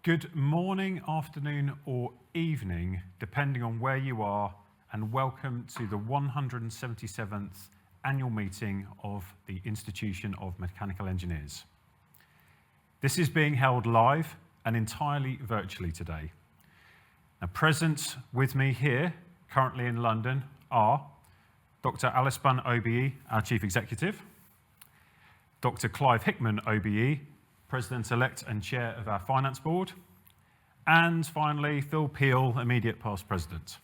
Good morning, afternoon, or evening, depending on where you are, and welcome to the 177th annual meeting of the Institution of Mechanical Engineers. This is being held live and entirely virtually today. Now, present with me here, currently in London, are Dr. Alice Bunn, OBE, our Chief Executive, Dr. Clive Hickman, OBE, President-elect and Chair of our Finance Board, and finally, Phil Peel, Immediate Past President.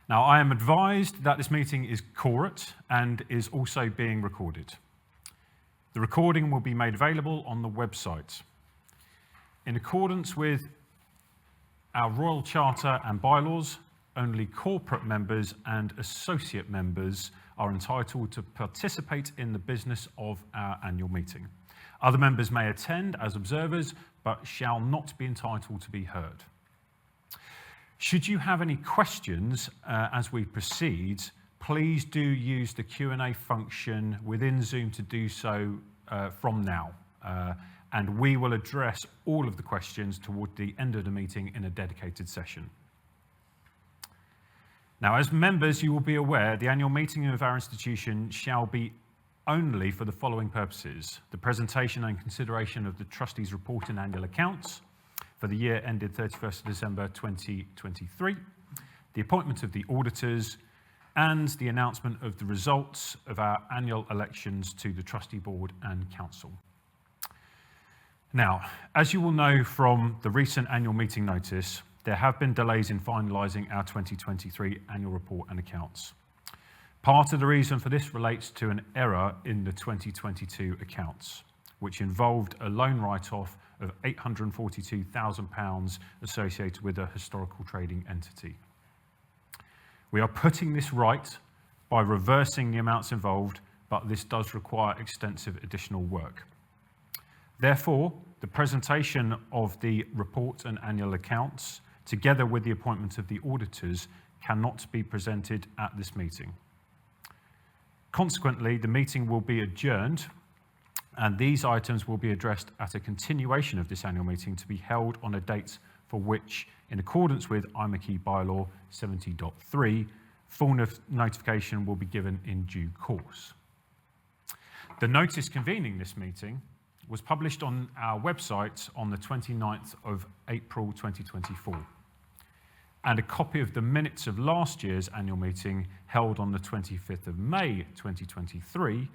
Now, I am advised that this meeting is quorate and is also being recorded. The recording will be made available on the website. In accordance with our Royal Charter and bylaws, only corporate members and associate members are entitled to participate in the business of our annual meeting. Other members may attend as observers, but shall not be entitled to be heard. Should you have any questions as we proceed, please do use the Q&A function within Zoom to do so from now. And we will address all of the questions toward the end of the meeting in a dedicated session. Now, as members, you will be aware the annual meeting of our institution shall be only for the following purposes: the presentation and consideration of the trustees' report and annual accounts for the year ended 31st of December 2023, the appointment of the auditors, and the announcement of the results of our annual elections to the trustee board and council. Now, as you will know from the recent annual meeting notice, there have been delays in finalising our 2023 annual report and accounts. Part of the reason for this relates to an error in the 2022 accounts, which involved a loan write-off of £842,000 associated with a historical trading entity. We are putting this right by reversing the amounts involved, but this does require extensive additional work. Therefore, the presentation of the report and annual accounts, together with the appointment of the auditors, cannot be presented at this meeting. Consequently, the meeting will be adjourned, and these items will be addressed at a continuation of this annual meeting to be held on a date for which, in accordance with IMechE bylaw 70.3, full notification will be given in due course. The notice convening this meeting was published on our website on the 29th of April 2024. And a copy of the minutes of last year's annual meeting held on the 25th of May 2023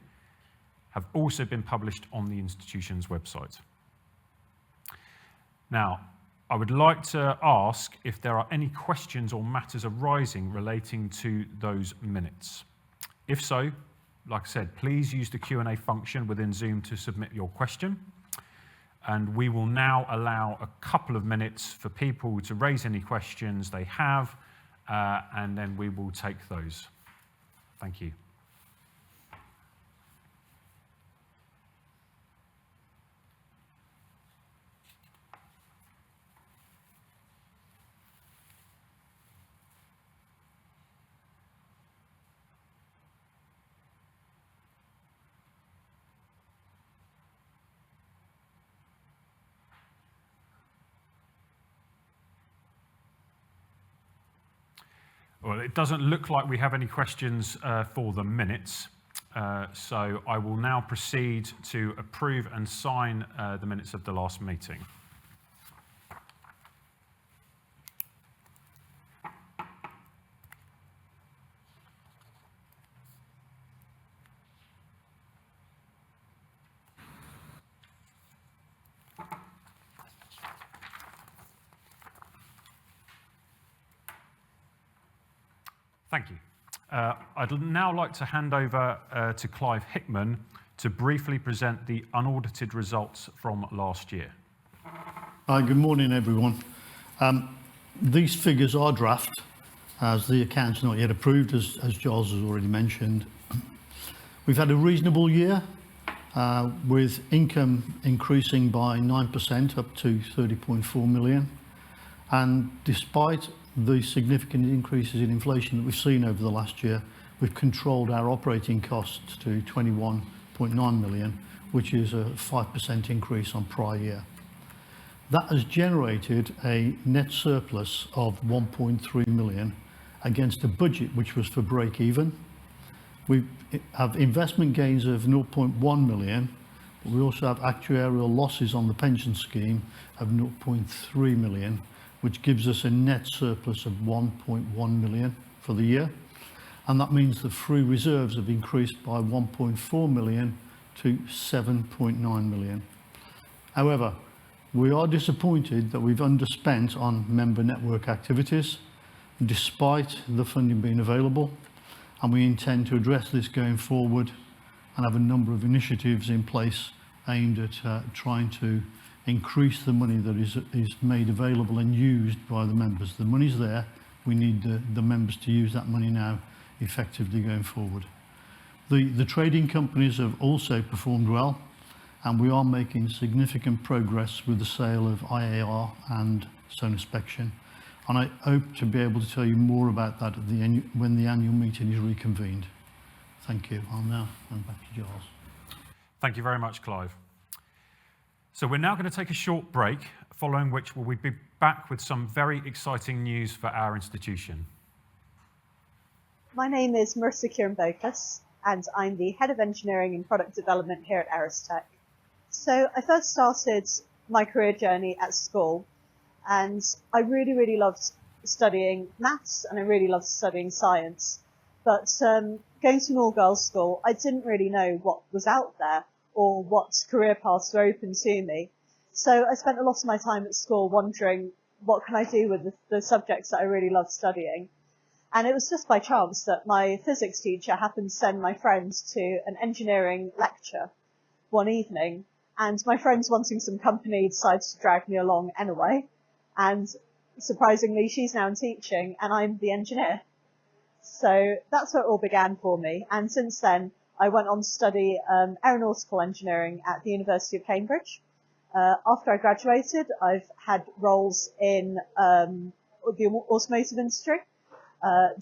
have also been published on the institution's website. Now, I would like to ask if there are any questions or matters arising relating to those minutes. If so, like I said, please use the Q&A function within Zoom to submit your question. And we will now allow a couple of minutes for people to raise any questions they have, and then we will take those. Thank you. Well, it doesn't look like we have any questions for the minutes, so I will now proceed to approve and sign the minutes of the last meeting. Thank you. I'd now like to hand over to Clive Hickman to briefly present the unaudited results from last year. Hi, good morning, everyone. These figures are draft, as the account's not yet approved, as Giles has already mentioned. We've had a reasonable year, with income increasing by 9% up to 30.4 million. And despite the significant increases in inflation that we've seen over the last year, we've controlled our operating costs to 21.9 million, which is a 5% increase on prior year. That has generated a net surplus of 1.3 million against a budget which was for break even. We have investment gains of 0.1 million, but we also have actuarial losses on the pension scheme of 0.3 million, which gives us a net surplus of 1.1 million for the year. And that means the free reserves have increased by 1.4 million to 7.9 million. However, we are disappointed that we've underspent on member network activities, despite the funding being available, and we intend to address this going forward and have a number of initiatives in place aimed at trying to increase the money that is made available and used by the members. The money's there, we need the members to use that money now effectively going forward. The trading companies have also performed well, and we are making significant progress with the sale of IAR and Sonospection. And I hope to be able to tell you more about that at when the annual meeting is reconvened. Thank you. I'll now hand back to Giles. Thank you very much, Clive. So we're now going to take a short break, following which we'll be back with some very exciting news for our institution. My name is Marissa Kieran-Bocas, and I'm the Head of Engineering and Product Development here at IMechE. So I first started my career journey at school, and I really loved studying maths, and I really loved studying science. But going to an all-girls school, I didn't really know what was out there or what career paths were open to me. So I spent a lot of my time at school wondering, what can I do with the subjects that I really love studying? And it was just by chance that my physics teacher happened to send my friends to an engineering lecture one evening, and my friends, wanting some company, decided to drag me along anyway. And surprisingly, she's now in teaching and I'm the engineer. So that's where it all began for me. And since then, I went on to study aeronautical engineering at the University of Cambridge. After I graduated, I've had roles in the automotive industry,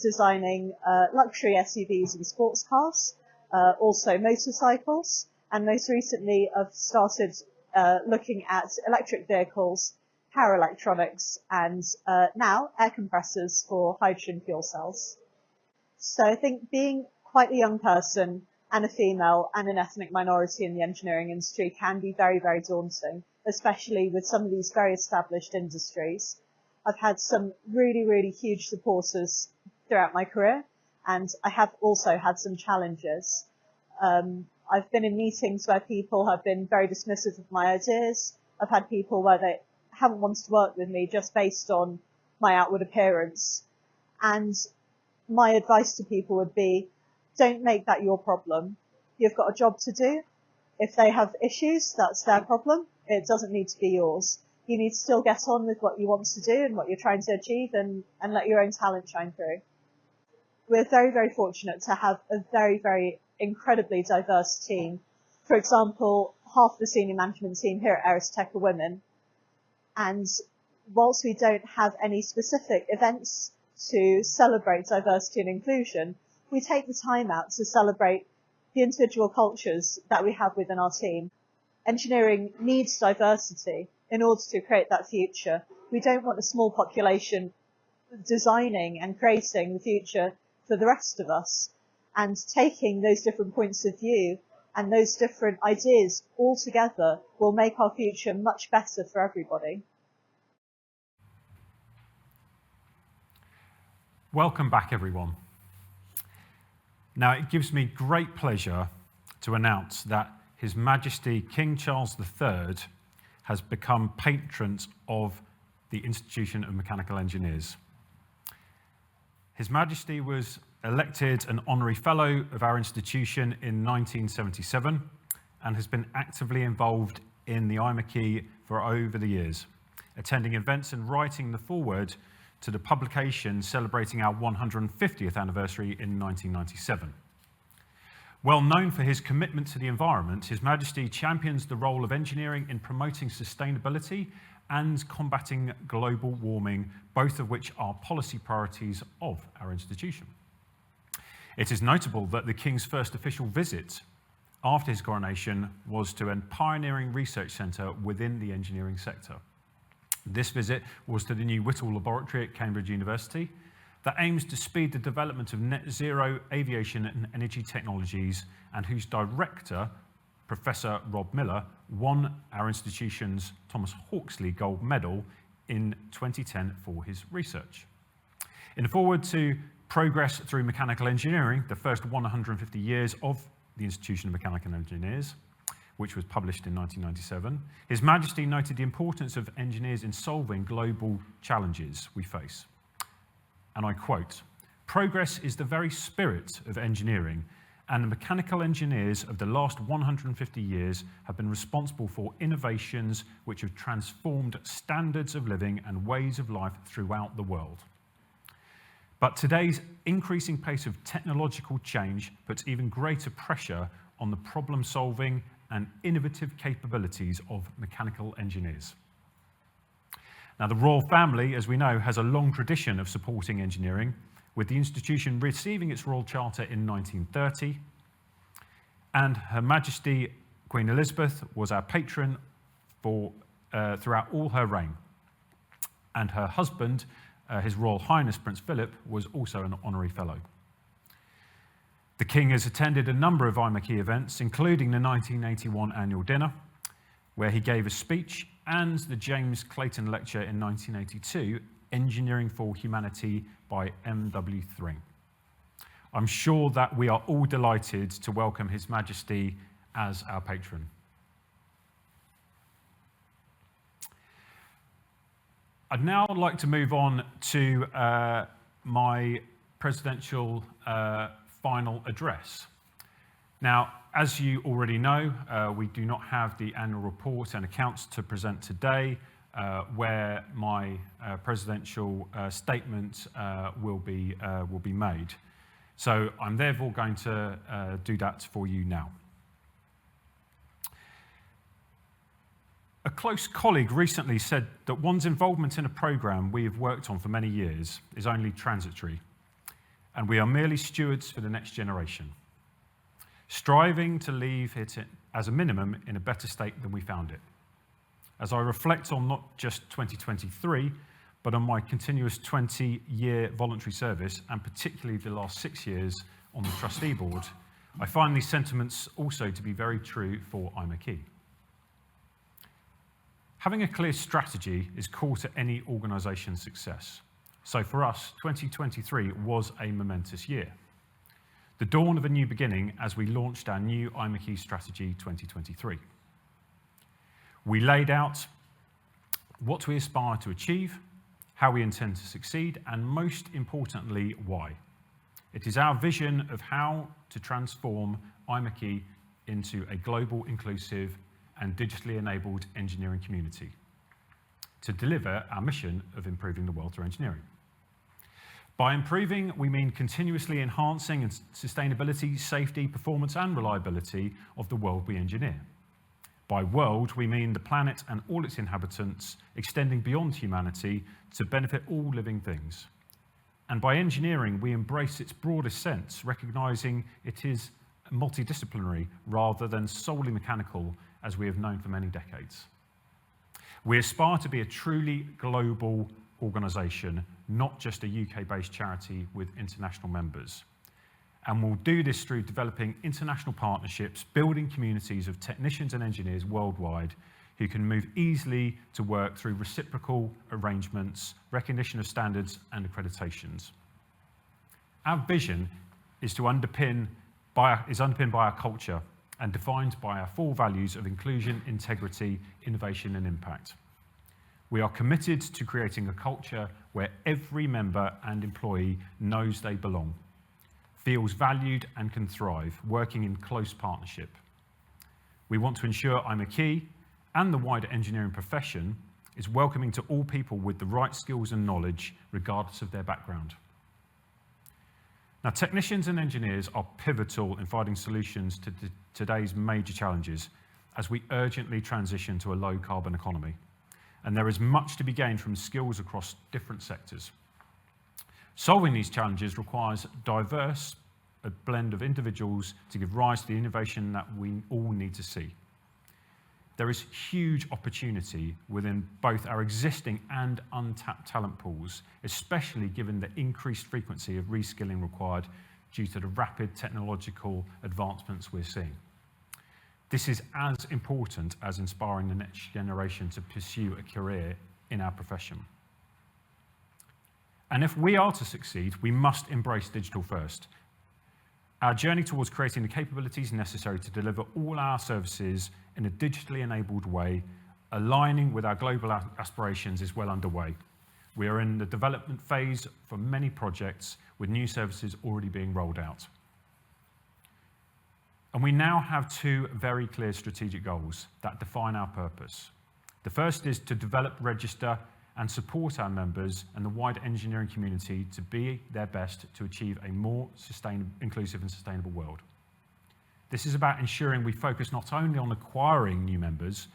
designing luxury SUVs and sports cars, also motorcycles, and most recently I've started looking at electric vehicles, power electronics, and now air compressors for hydrogen fuel cells. So I think being quite a young person and a female and an ethnic minority in the engineering industry can be very daunting, especially with some of these very established industries. I've had some really huge supporters throughout my career, and I have also had some challenges. I've been in meetings where people have been very dismissive of my ideas. I've had people where they haven't wanted to work with me just based on my outward appearance. And my advice to people would be, don't make that your problem. You've got a job to do. If they have issues, that's their problem. It doesn't need to be yours. You need to still get on with what you want to do and what you're trying to achieve, and let your own talent shine through. We're very fortunate to have a very incredibly diverse team. For example, half the senior management team here at IMechE are women. And whilst we don't have any specific events to celebrate diversity and inclusion, we take the time out to celebrate the individual cultures that we have within our team. Engineering needs diversity in order to create that future. We don't want a small population designing and creating the future for the rest of us. And taking those different points of view and those different ideas all together will make our future much better for everybody. Welcome back, everyone. Now, it gives me great pleasure to announce that His Majesty King Charles III has become patron of the Institution of Mechanical Engineers. His Majesty was elected an honorary fellow of our institution in 1977 and has been actively involved in the IMechE for over the years, attending events and writing the foreword to the publication celebrating our 150th anniversary in 1997. Well known for his commitment to the environment, His Majesty champions the role of engineering in promoting sustainability and combating global warming, both of which are policy priorities of our institution. It is notable that the King's first official visit after his coronation was to a pioneering research centre within the engineering sector. This visit was to the new Whittle Laboratory at Cambridge University that aims to speed the development of net zero aviation and energy technologies, and whose director, Professor Rob Miller, won our institution's Thomas Hawksley Gold Medal in 2010 for his research. In the foreword to Progress Through Mechanical Engineering, the first 150 years of the Institution of Mechanical Engineers, which was published in 1997, His Majesty noted the importance of engineers in solving global challenges we face. And I quote, "Progress is the very spirit of engineering, and the mechanical engineers of the last 150 years have been responsible for innovations which have transformed standards of living and ways of life throughout the world. But today's increasing pace of technological change puts even greater pressure on the problem-solving and innovative capabilities of mechanical engineers." Now, the royal family, as we know, has a long tradition of supporting engineering, with the institution receiving its royal charter in 1930, and Her Majesty Queen Elizabeth was our patron throughout all her reign, and her husband, His Royal Highness Prince Philip, was also an honorary fellow. The King has attended a number of IMechE events, including the 1981 annual dinner, where he gave a speech, and the James Clayton Lecture in 1982, Engineering for Humanity by MW3. I'm sure that we are all delighted to welcome His Majesty as our patron. I'd now like to move on to my presidential final address. Now, as you already know, we do not have the annual report and accounts to present today, where my presidential statement will be made. So I'm therefore going to do that for you now. A close colleague recently said that one's involvement in a program we have worked on for many years is only transitory, and we are merely stewards for the next generation, striving to leave it as a minimum in a better state than we found it. As I reflect on not just 2023, but on my continuous 20-year voluntary service, and particularly the last 6 years on the trustee board, I find these sentiments also to be very true for IMechE. Having a clear strategy is core to any organisation's success. So for us, 2023 was a momentous year. The dawn of a new beginning as we launched our new IMechE Strategy 2023. We laid out what we aspire to achieve, how we intend to succeed, and most importantly, why. It is our vision of how to transform IMechE into a global, inclusive, and digitally enabled engineering community to deliver our mission of improving the world through engineering. By improving, we mean continuously enhancing sustainability, safety, performance, and reliability of the world we engineer. By world, we mean the planet and all its inhabitants, extending beyond humanity to benefit all living things. And by engineering, we embrace its broadest sense, recognizing it is multidisciplinary rather than solely mechanical, as we have known for many decades. We aspire to be a truly global organisation, not just a UK-based charity with international members. And we'll do this through developing international partnerships, building communities of technicians and engineers worldwide who can move easily to work through reciprocal arrangements, recognition of standards, and accreditations. Our vision is underpinned by our culture and defined by our 4 values of inclusion, integrity, innovation, and impact. We are committed to creating a culture where every member and employee knows they belong, feels valued, and can thrive, working in close partnership. We want to ensure IMechE and the wider engineering profession is welcoming to all people with the right skills and knowledge, regardless of their background. Now, technicians and engineers are pivotal in finding solutions to today's major challenges as we urgently transition to a low-carbon economy. And there is much to be gained from skills across different sectors. Solving these challenges requires diverse blend of individuals to give rise to the innovation that we all need to see. there is huge opportunity within both our existing and untapped talent pools, especially given the increased frequency of reskilling required due to the rapid technological advancements we're seeing. This is as important as inspiring the next generation to pursue a career in our profession. And if we are to succeed, we must embrace digital first. Our journey towards creating the capabilities necessary to deliver all our services in a digitally enabled way, aligning with our global aspirations, is well underway. We are in the development phase for many projects, with new services already being rolled out. And we now have two very clear strategic goals that define our purpose. The first is to develop, register, and support our members and the wider engineering community to be their best to achieve a more inclusive and sustainable world. This is about ensuring we focus not only on acquiring new members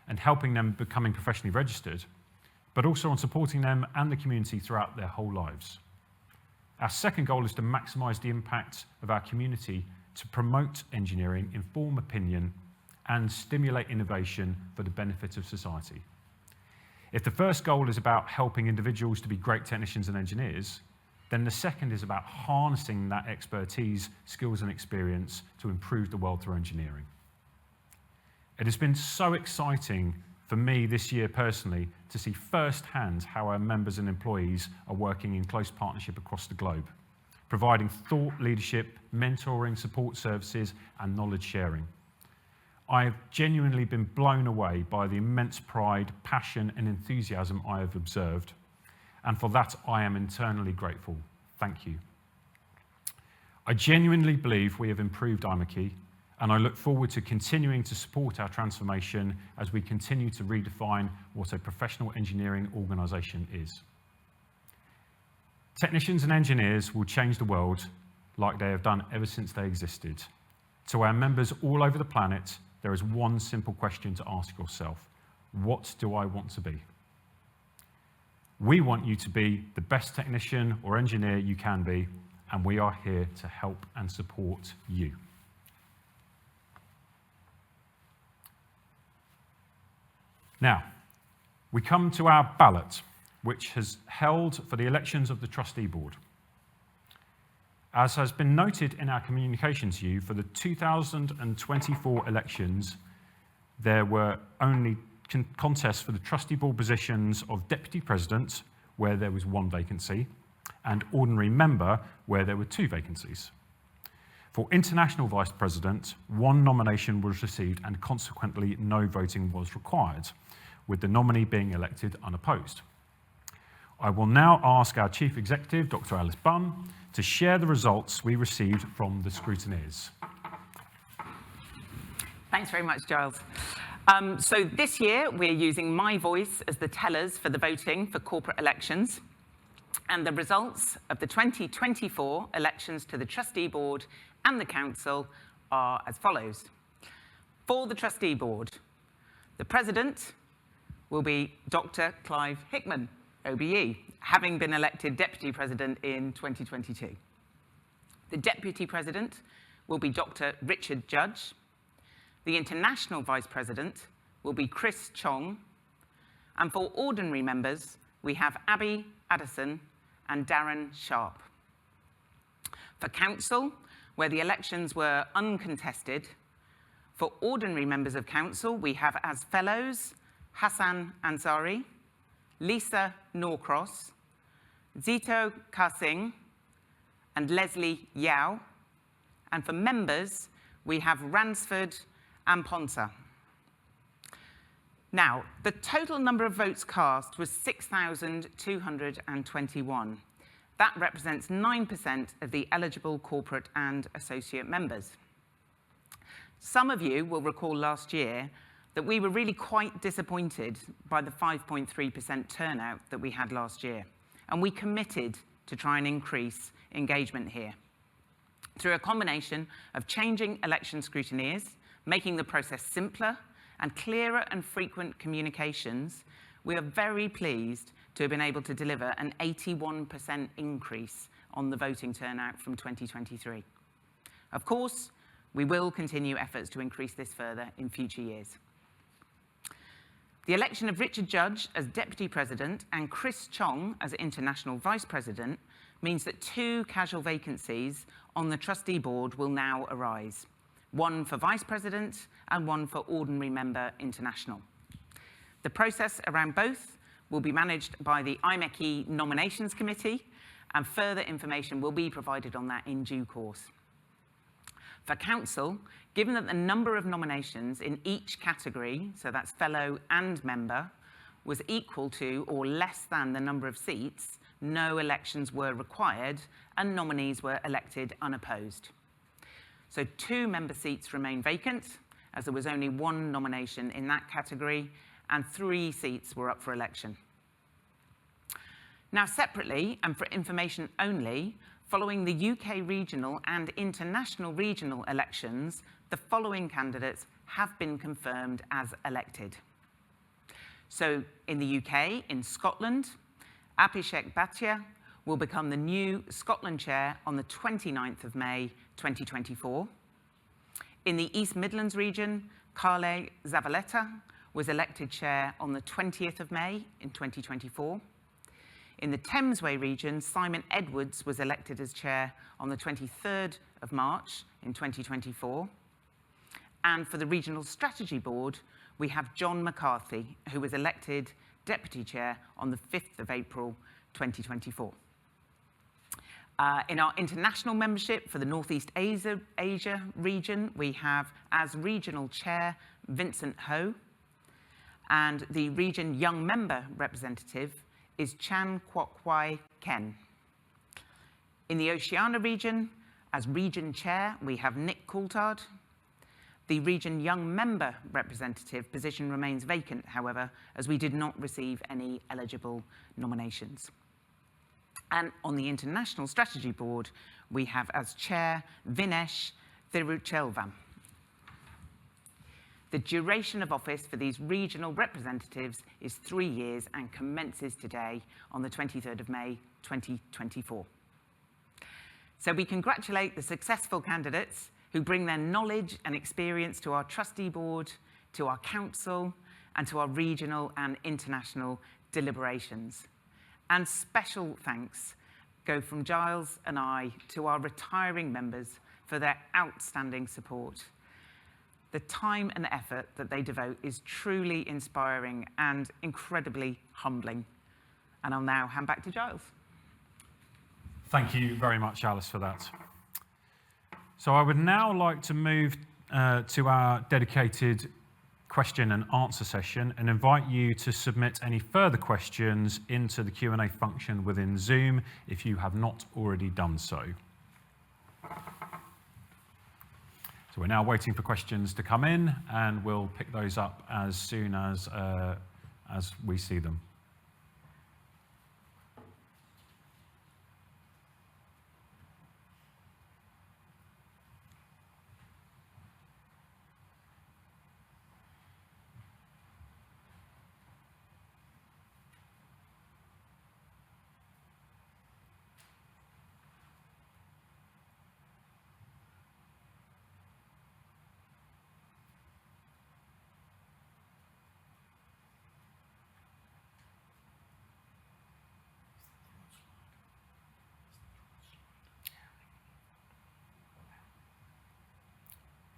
and helping them becoming professionally registered, but also on supporting them and the community throughout their whole lives. Our second goal is to maximise the impact of our community to promote engineering, inform opinion, and stimulate innovation for the benefit of society. If the first goal is about helping individuals to be great technicians and engineers, then the second is about harnessing that expertise, skills, and experience to improve the world through engineering. It has been so exciting for me this year personally to see firsthand how our members and employees are working in close partnership across the globe, providing thought leadership, mentoring, support services, and knowledge sharing. I have genuinely been blown away by the immense pride, passion, and enthusiasm I have observed, and for that I am eternally grateful. Thank you. I genuinely believe we have improved IMechE, and I look forward to continuing to support our transformation as we continue to redefine what a professional engineering organisation is. Technicians and engineers will change the world like they have done ever since they existed. To our members all over the planet, there is one simple question to ask yourself: what do I want to be? We want you to be the best technician or engineer you can be, and we are here to help and support you. Now, we come to our ballot, which has held for the elections of the Trustee Board. As has been noted in our communication to you, for the 2024 elections, there were only contests for the Trustee Board positions of Deputy President, where there was one vacancy, and Ordinary Member, where there were two vacancies. For International Vice President, one nomination was received and consequently no voting was required, with the nominee being elected unopposed. I will now ask our Chief Executive, Dr. Alice Bunn, to share the results we received from the scrutineers. Thanks very much, Giles. So this year, we're using my voice as the tellers for the voting for corporate elections. And the results of the 2024 elections to the Trustee Board and the Council are as follows. For the Trustee Board, the President will be Dr. Clive Hickman, OBE, having been elected Deputy President in 2022. The Deputy President will be Dr. Richard Judge. The International Vice President will be Chris Chong. And for ordinary members, we have Abby Addison and Darren Sharp. For Council, where the elections were uncontested, for ordinary members of Council, we have as fellows Hassan Ansari, Lisa Norcross, Zito Karsing, and Leslie Yao. And for members, we have Ransford and Ponsa. Now, the total number of votes cast was 6,221. That represents 9% of the eligible corporate and associate members. Some of you will recall last year that we were really quite disappointed by the 5.3% turnout that we had last year, and we committed to try and increase engagement here. Through a combination of changing election scrutineers, making the process simpler, and clearer and frequent communications, we are very pleased to have been able to deliver an 81% increase on the voting turnout from 2023. Of course, we will continue efforts to increase this further in future years. The election of Richard Judge as Deputy President and Chris Chong as International Vice President means that 2 casual vacancies on the Trustee Board will now arise, one for Vice President and one for Ordinary Member International. The process around both will be managed by the IMechE Nominations Committee, and further information will be provided on that in due course. For Council, given that the number of nominations in each category, so that's fellow and member, was equal to or less than the number of seats, no elections were required and nominees were elected unopposed. So 2 member seats remain vacant, as there was only 1 nomination in that category, and 3 seats were up for election. Now, separately, and for information only, following the UK regional and international regional elections, the following candidates have been confirmed as elected. So, in the UK, in Scotland, Abhishek Bhatia will become the new Scotland Chair on the 29th of May 2024. In the East Midlands region, Carle Zavaleta was elected Chair on the 20th of May in 2024. In the Thamesway region, Simon Edwards was elected as Chair on the 23rd of March in 2024. And for the Regional Strategy Board, we have John McCarthy, who was elected Deputy Chair on the 5th of April 2024. In our international membership for the Northeast Asia region, we have as Regional Chair Vincent Ho, and the Region Young Member Representative is Chan Kwok Wai Ken. In the Oceania region, as Region Chair, we have Nick Coulthard. The Region Young Member Representative position remains vacant, however, as we did not receive any eligible nominations. And on the International Strategy Board, we have as Chair Vinesh Thiruchelvam. The duration of office for these regional representatives is 3 years and commences today on the 23rd of May 2024. So we congratulate the successful candidates who bring their knowledge and experience to our trustee board, to our council, and to our regional and international deliberations. And special thanks go from Giles and I to our retiring members for their outstanding support. The time and effort that they devote is truly inspiring and incredibly humbling. And I'll now hand back to Giles. Thank you very much, Alice, for that. So I would now like to move to our dedicated question and answer session and invite you to submit any further questions into the Q&A function within Zoom if you have not already done so. So we're now waiting for questions to come in, and we'll pick those up as soon as we see them.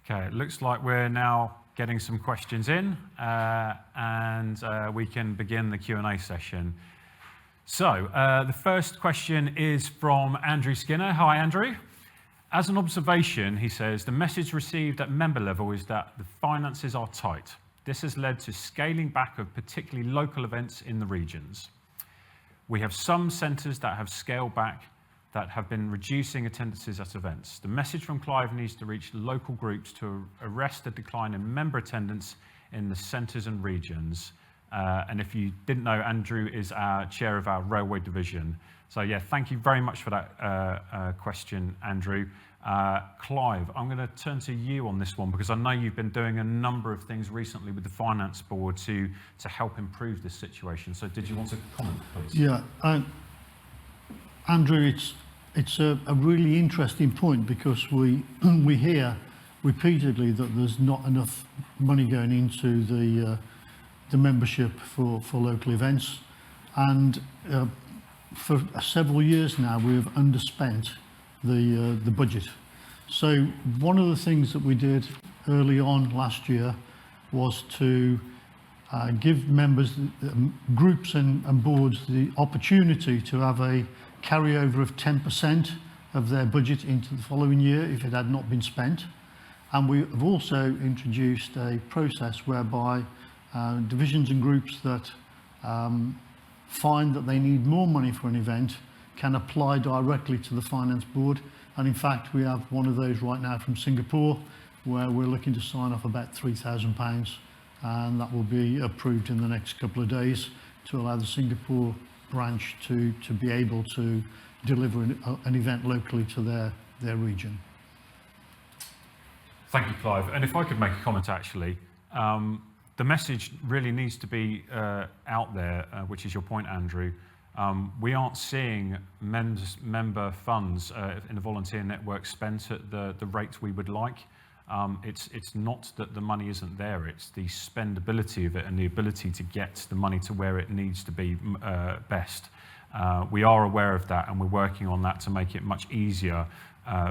Okay, it looks like we're now getting some questions in, and we can begin the Q&A session. So, the first question is from Andrew Skinner. Hi, Andrew. As an observation, he says, the message received at member level is that the finances are tight. This has led to scaling back of particularly local events in the regions. We have some centres that have scaled back, that have been reducing attendances at events. The message from Clive needs to reach local groups to arrest the decline in member attendance in the centres and regions. And if you didn't know, Andrew is our chair of our railway division. So yeah, thank you very much for that question, Andrew. Clive, I'm going to turn to you on this one because I know you've been doing a number of things recently with the Finance Board to help improve this situation. So did you want to comment, please? Yeah, Andrew, it's a really interesting point because we hear repeatedly that there's not enough money going into the membership for local events. And for several years now, we have underspent the budget. So one of the things that we did early on last year was to give members, groups and boards the opportunity to have a carryover of 10% of their budget into the following year if it had not been spent. And we have also introduced a process whereby divisions and groups that find that they need more money for an event can apply directly to the finance board. And in fact, we have one of those right now from Singapore, where we're looking to sign off about £3,000, and that will be approved in the next couple of days to allow the Singapore branch to be able to deliver an event locally to their region. Thank you, Clive. And if I could make a comment, actually, the message really needs to be out there, which is your point, Andrew. We aren't seeing member funds in the volunteer network spent at the rate we would like. It's not that the money isn't there, it's the spendability of it and the ability to get the money to where it needs to be best. We are aware of that, and we're working on that to make it much easier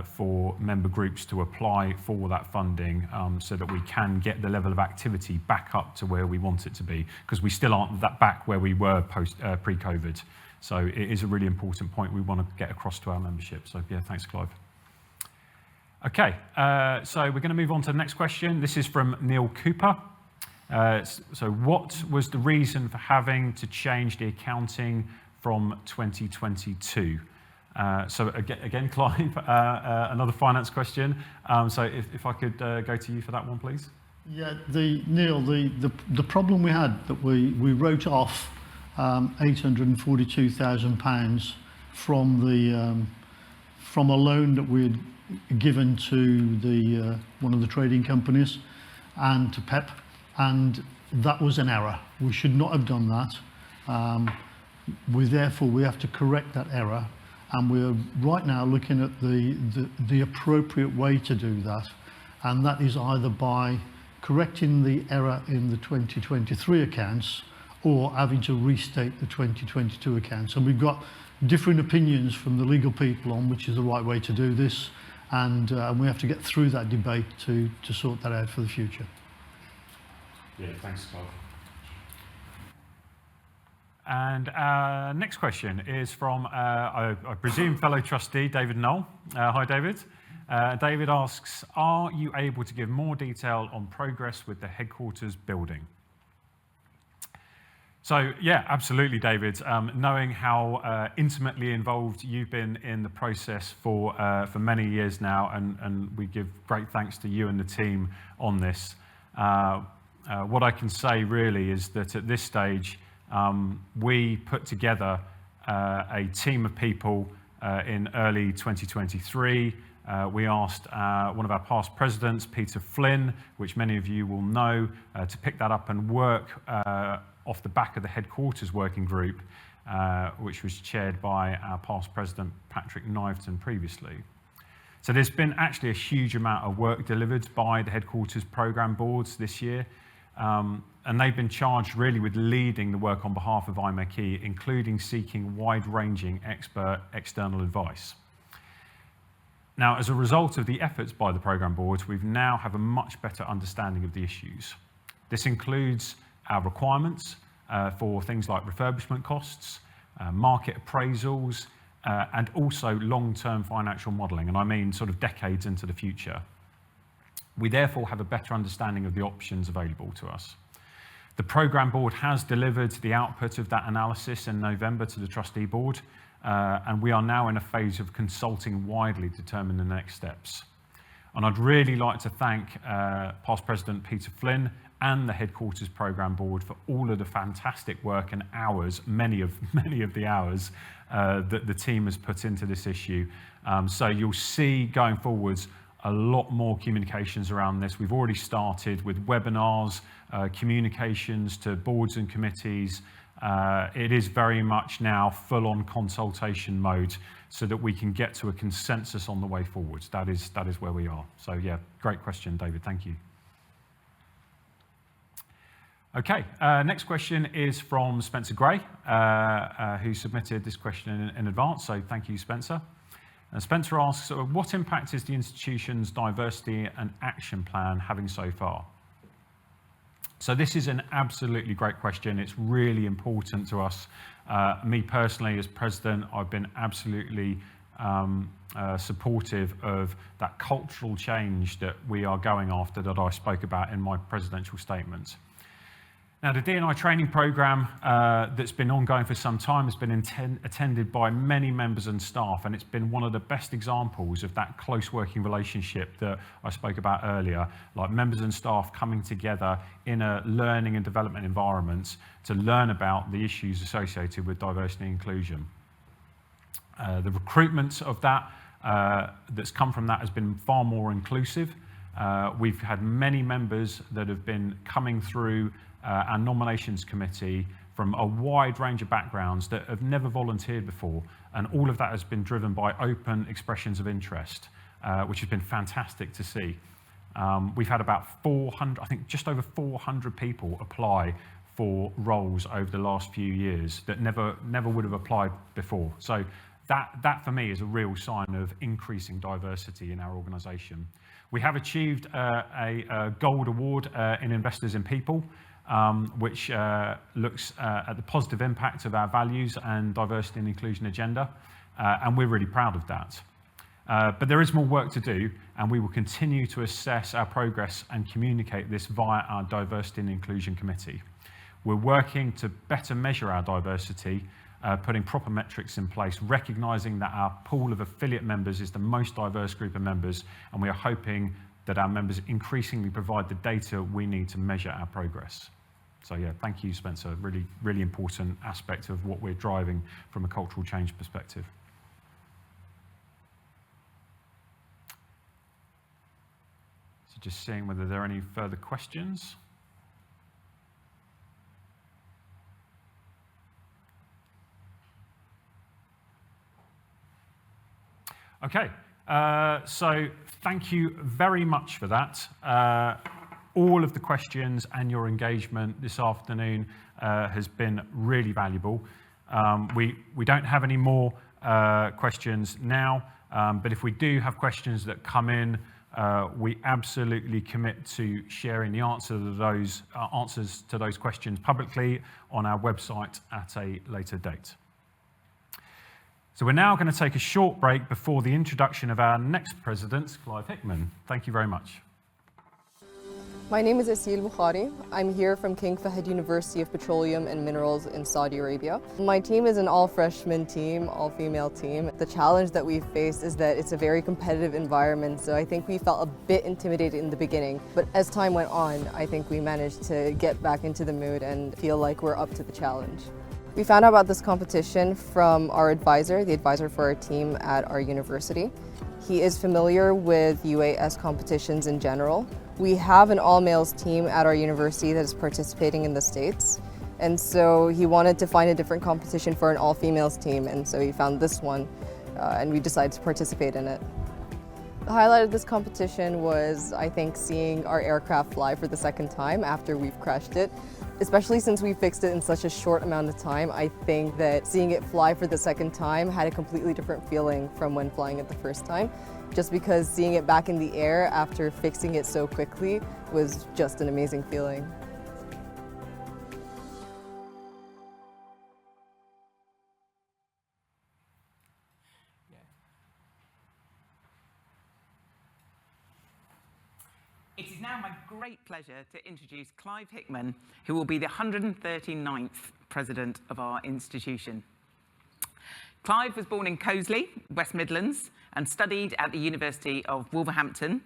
for member groups to apply for that funding, so that we can get the level of activity back up to where we want it to be, because we still aren't back where we were pre-COVID. So it is a really important point we want to get across to our membership. So yeah, thanks, Clive. Okay, so we're going to move on to the next question. This is from Neil Cooper. So what was the reason for having to change the accounting from 2022? So again, Clive, another finance question. So if I could go to you for that one, please. Yeah, Neil, the problem we had that we wrote off £842,000 from a loan that we had given to one of the trading companies and to PEP, and that was an error. We should not have done that. Therefore, we have to correct that error, and we're right now looking at the appropriate way to do that, and that is either by correcting the error in the 2023 accounts or having to restate the 2022 accounts. And we've got different opinions from the legal people on which is the right way to do this, and we have to get through that debate to sort that out for the future. Yeah, thanks, Clive. And our next question is from, I presume, fellow trustee David Knoll. Hi, David. David asks, are you able to give more detail on progress with the headquarters building? So, yeah, absolutely, David. Knowing how intimately involved you've been in the process for many years now, and we give great thanks to you and the team on this. What I can say really is that at this stage, we put together a team of people in early 2023. We asked one of our past presidents, Peter Flynn, which many of you will know, to pick that up and work off the back of the headquarters working group, which was chaired by our past president, Patrick Kniveton, previously. So there's been actually a huge amount of work delivered by the headquarters programme boards this year. And they've been charged really with leading the work on behalf of IMechE, including seeking wide-ranging expert external advice. Now, as a result of the efforts by the programme boards, we now have a much better understanding of the issues. This includes our requirements for things like refurbishment costs, market appraisals, and also long-term financial modelling, and I mean sort of decades into the future. We therefore have a better understanding of the options available to us. The programme board has delivered the output of that analysis in November to the trustee board, and we are now in a phase of consulting widely to determine the next steps. And I'd really like to thank past President Peter Flynn and the headquarters programme board for all of the fantastic work and hours, many of the hours that the team has put into this issue. So you'll see going forwards a lot more communications around this. We've already started with webinars, communications to boards and committees. It is very much now full-on consultation mode so that we can get to a consensus on the way forwards. That is where we are. So yeah, great question, David. Thank you. Okay, next question is from Spencer Gray, who submitted this question in advance, so thank you, Spencer. Spencer asks, what impact is the institution's diversity and action plan having so far? So this is an absolutely great question. It's really important to us. Me personally, as president, I've been absolutely supportive of that cultural change that we are going after that I spoke about in my presidential statement. Now, the D&I training program that's been ongoing for some time has been attended by many members and staff, and it's been one of the best examples of that close working relationship that I spoke about earlier, like members and staff coming together in a learning and development environment to learn about the issues associated with diversity and inclusion. The recruitment of that that's come from that has been far more inclusive. We've had many members that have been coming through our nominations committee from a wide range of backgrounds that have never volunteered before, and all of that has been driven by open expressions of interest, which has been fantastic to see. We've had about 400, I think just over 400 people apply for roles over the last few years that never would have applied before. So that for me is a real sign of increasing diversity in our organisation. We have achieved a gold award in Investors in People, which looks at the positive impact of our values and diversity and inclusion agenda, and we're really proud of that. But there is more work to do, and we will continue to assess our progress and communicate this via our Diversity and Inclusion Committee. We're working to better measure our diversity, putting proper metrics in place, recognising that our pool of affiliate members is the most diverse group of members, and we are hoping that our members increasingly provide the data we need to measure our progress. So yeah, thank you, Spencer. Really, really important aspect of what we're driving from a cultural change perspective. So just seeing whether there are any further questions. Okay, so thank you very much for that. All of the questions and your engagement this afternoon has been really valuable. We don't have any more questions now, but if we do have questions that come in, we absolutely commit to sharing the answers to those questions publicly on our website at a later date. So we're now going to take a short break before the introduction of our next president, Clive Hickman. Thank you very much. My name is Asil Bukhari. I'm here from King Fahd University of Petroleum and Minerals in Saudi Arabia. My team is an all-freshman team, all-female team. The challenge that we've faced is that it's a very competitive environment, so I think we felt a bit intimidated in the beginning. But as time went on, I think we managed to get back into the mood and feel like we're up to the challenge. We found out about this competition from our advisor, the advisor for our team at our university. He is familiar with UAS competitions in general. We have an all-males team at our university that is participating in the States, and so he wanted to find a different competition for an all-females team, and so he found this one, and we decided to participate in it. The highlight of this competition was, I think, seeing our aircraft fly for the second time after we've crashed it. Especially since we fixed it in such a short amount of time, I think that seeing it fly for the second time had a completely different feeling from when flying it the first time. Just because seeing it back in the air after fixing it so quickly was just an amazing feeling. It is now my great pleasure to introduce Clive Hickman, who will be the 139th president of our institution. Clive was born in Coseley, West Midlands, and studied at the University of Wolverhampton,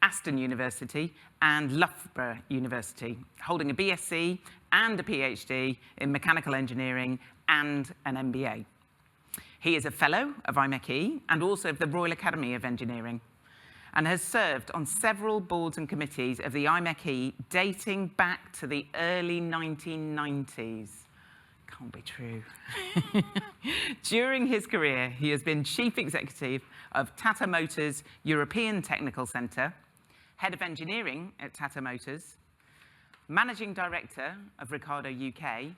Aston University, and Loughborough University, holding a BSc and a PhD in mechanical engineering and an MBA. He is a fellow of IMechE and also of the Royal Academy of Engineering, and has served on several boards and committees of the IMechE dating back to the early 1990s. Can't be true. During his career, he has been Chief Executive of Tata Motors European Technical Centre, Head of Engineering at Tata Motors, Managing Director of Ricardo UK,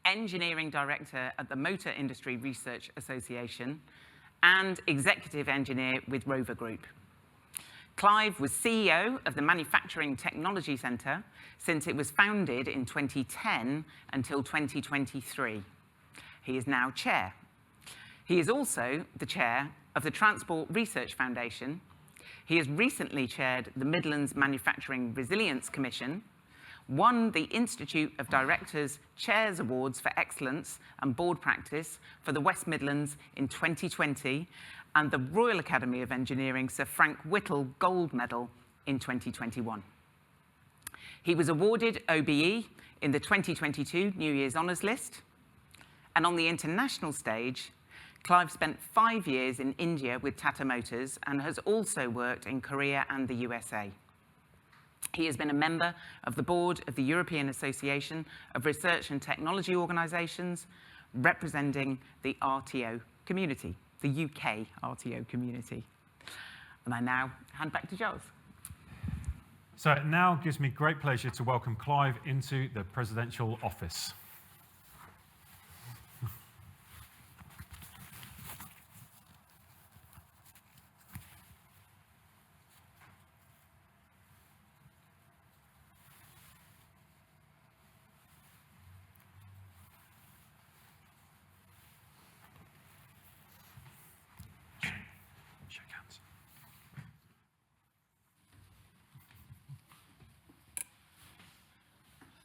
Engineering Director at the Motor Industry Research Association, and Executive Engineer with Rover Group. Clive was CEO of the Manufacturing Technology Centre since it was founded in 2010 until 2023. He is now chair. He is also the chair of the Transport Research Foundation. He has recently chaired the Midlands Manufacturing Resilience Commission, won the Institute of Directors Chairs Awards for Excellence and Board Practice for the West Midlands in 2020, and the Royal Academy of Engineering Sir Frank Whittle Gold Medal in 2021. He was awarded OBE in the 2022 New Year's Honours List. And on the international stage, Clive spent 5 years in India with Tata Motors and has also worked in Korea and the USA. He has been a member of the board of the European Association of Research and Technology Organisations, representing the RTO community, the UK RTO community. And I now hand back to Giles. So it now gives me great pleasure to welcome Clive into the presidential office.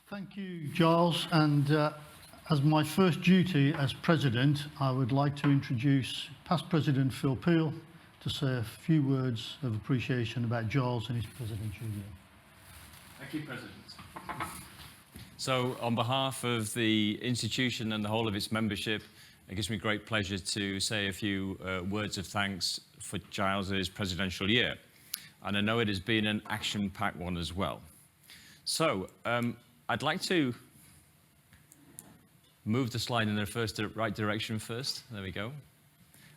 Thank you, Giles. And as my first duty as president, I would like to introduce past President Phil Peel to say a few words of appreciation about Giles and his presidential year. Thank you, President. So, on behalf of the institution and the whole of its membership, it gives me great pleasure to say a few words of thanks for Giles's presidential year. And I know it has been an action-packed one as well. So, I'd like to move the slide in the right direction first. There we go.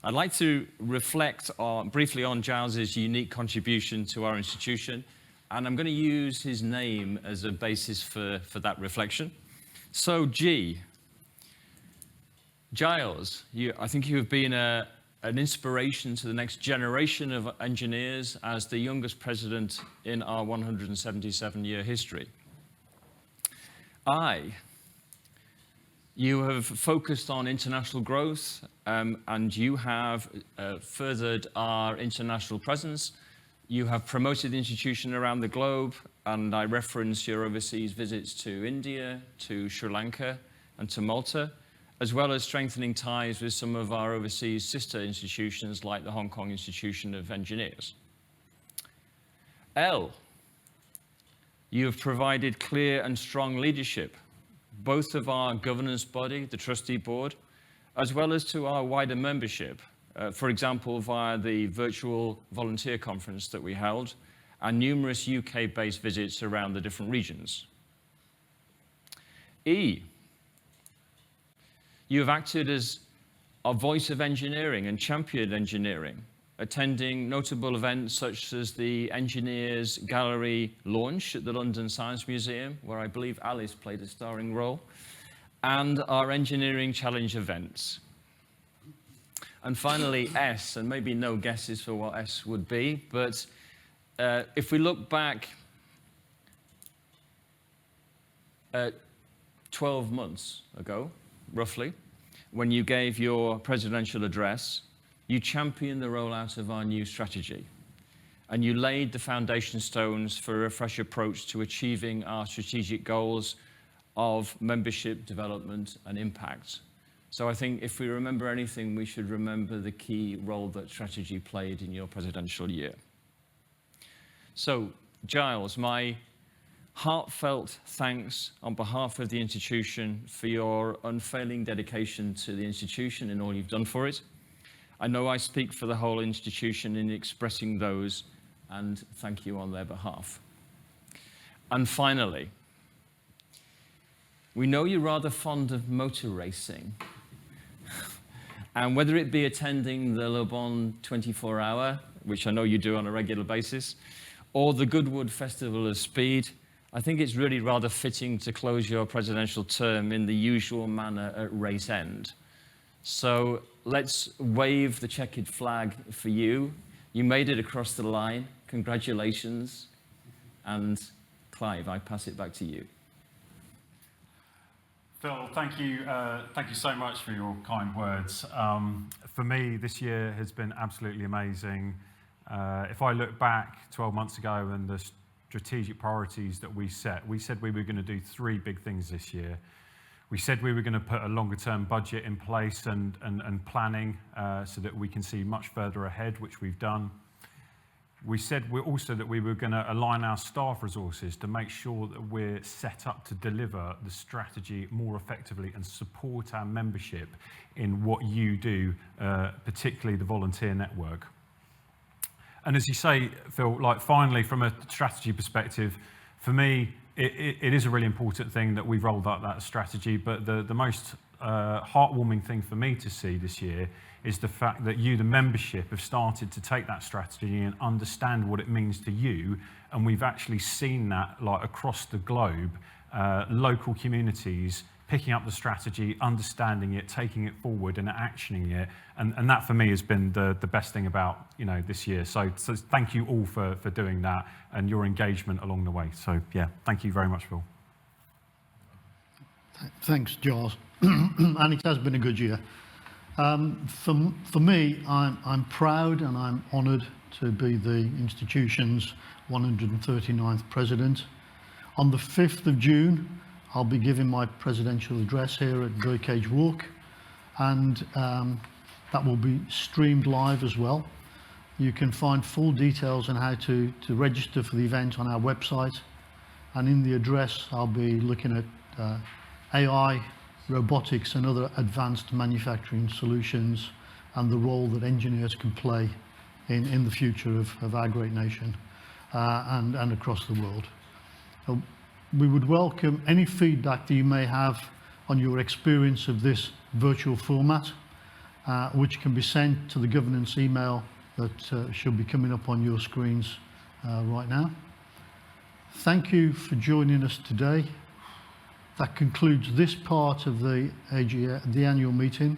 I'd like to reflect briefly on Giles's unique contribution to our institution, and I'm going to use his name as a basis for that reflection. So, Giles, I think you have been an inspiration to the next generation of engineers as the youngest president in our 177-year history. You have focused on international growth, and you have furthered our international presence. You have promoted the institution around the globe, and I reference your overseas visits to India, to Sri Lanka, and to Malta, as well as strengthening ties with some of our overseas sister institutions like the Hong Kong Institution of Engineers. You have provided clear and strong leadership, both of our governance body, the trustee board, as well as to our wider membership, for example, via the virtual volunteer conference that we held and numerous UK-based visits around the different regions. You have acted as a voice of engineering and championed engineering, attending notable events such as the Engineers Gallery launch at the London Science Museum, where I believe Alice played a starring role, and our Engineering Challenge events. And finally, S, and maybe no guesses for what S would be, but if we look back 12 months ago, roughly, when you gave your presidential address, you championed the rollout of our new strategy, and you laid the foundation stones for a fresh approach to achieving our strategic goals of membership, development, and impact. So I think if we remember anything, we should remember the key role that strategy played in your presidential year. So, Giles, my heartfelt thanks on behalf of the institution for your unfailing dedication to the institution and all you've done for it. I know I speak for the whole institution in expressing those, and thank you on their behalf. And finally, we know you're rather fond of motor racing. And whether it be attending the Le Bon 24-hour, which I know you do on a regular basis, or the Goodwood Festival of Speed, I think it's really rather fitting to close your presidential term in the usual manner at race end. So let's wave the checkered flag for you. You made it across the line. Congratulations. And Clive, I pass it back to you. Phil, thank you so much for your kind words. For me, this year has been absolutely amazing. If I look back 12 months ago and the strategic priorities that we said we were going to do 3 big things this year. We said we were going to put a longer term budget in place and planning so that we can see much further ahead, which we've done. We said also that we were going to align our staff resources to make sure that we're set up to deliver the strategy more effectively and support our membership in what you do, particularly the volunteer network. And as you say, Phil, like finally, from a strategy perspective, for me, it is a really important thing that we've rolled out that strategy, but the most heartwarming thing for me to see this year is the fact that you, the membership, have started to take that strategy and understand what it means to you, and we've actually seen that like across the globe, local communities picking up the strategy, understanding it, taking it forward and actioning it. And that for me has been the best thing about this year. So thank you all for doing that and your engagement along the way. So yeah, thank you very much, Phil. Thanks, Giles. And it has been a good year. For me, I'm proud and I'm honoured to be the institution's 139th president. On the 5th of June, I'll be giving my presidential address here at Birdcage Walk, and that will be streamed live as well. You can find full details on how to register for the event on our website, and in the address I'll be looking at AI, robotics and other advanced manufacturing solutions and the role that engineers can play in the future of our great nation and across the world. We would welcome any feedback that you may have on your experience of this virtual format, which can be sent to the governance email that should be coming up on your screens right now. Thank you for joining us today. That concludes this part of the annual meeting,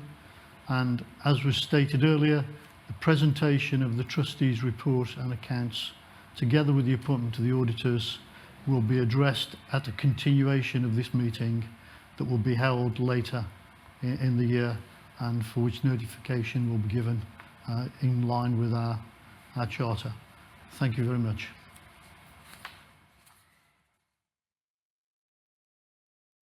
and as was stated earlier, the presentation of the trustees' report and accounts, together with the appointment to the auditors, will be addressed at a continuation of this meeting that will be held later in the year, and for which notification will be given in line with our charter. Thank you very much.